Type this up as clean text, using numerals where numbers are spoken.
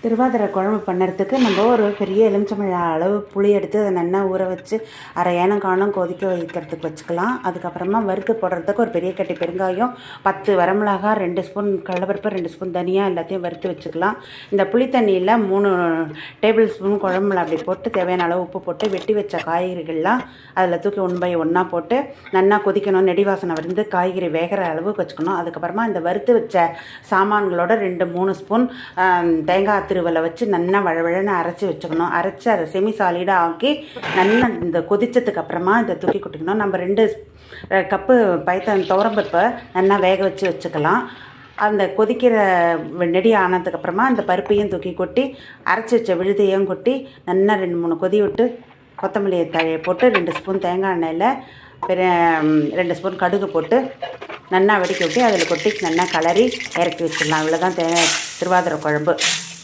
திருவாதிரை குழம்பு பண்ணுறதுக்கு நம்ம ஒரு பெரிய எலுமிச்சம்பழம் அளவு புளி எடுத்து அதை நல்லா ஊற வச்சு அரை ஏனங்காலம் கொதிக்க வைக்கிறதுக்கு வச்சுக்கலாம். அதுக்கப்புறமா வறுத்து போடுறதுக்கு ஒரு பெரிய கட்டி பெருங்காயம், 10 வரமிளகா, 2 ஸ்பூன் கடலைப்பருப்பு, 2 ஸ்பூன் தனியா எல்லாத்தையும் வறுத்து வச்சுக்கலாம். இந்த புளி தண்ணியில் 3 டேபிள் ஸ்பூன் குழம்புல அப்படி போட்டு தேவையான அளவு உப்பு போட்டு வெட்டி வச்ச காய்கறிகள்லாம் அதில் தூக்கி 1 பை 1 போட்டு நல்லா கொதிக்கணும். நெடி வாசனை வந்து காய்கறி வேகிற அளவுக்கு வச்சுக்கணும். அதுக்கப்புறமா இந்த வறுத்து வச்ச சாமான்களோட 2-3 ஸ்பூன் தேங்காய் திருவலை வச்சு நல்லா வழவழன்னு அரைச்சி வச்சுக்கணும். அரைச்சி அதை செமி சாலிடாக ஆக்கி நல்லா இந்த கொதிச்சதுக்கு அப்புறமா இதை தூக்கி கொட்டிக்கணும். நம்ம 2 கப்பு துவரம்பருப்பை நல்லா வேக வச்சு வச்சுக்கலாம். அந்த கொதிக்கிற நெடி ஆனதுக்கப்புறமா அந்த பருப்பையும் தூக்கி கொட்டி அரைச்சி வச்ச விழுதையும் கொட்டி நல்லா 2-3 கொதி விட்டு கொத்தமல்லி தழையை போட்டு 2 ஸ்பூன் தேங்காய் எண்ணெயில் 2 ஸ்பூன் கடுகு போட்டு நல்லா வடிக்க விட்டு அதில் கொட்டி நல்லா கலரி இறக்கி வச்சிடலாம். இவ்வளோதான் திருவாதிரை குழம்பு.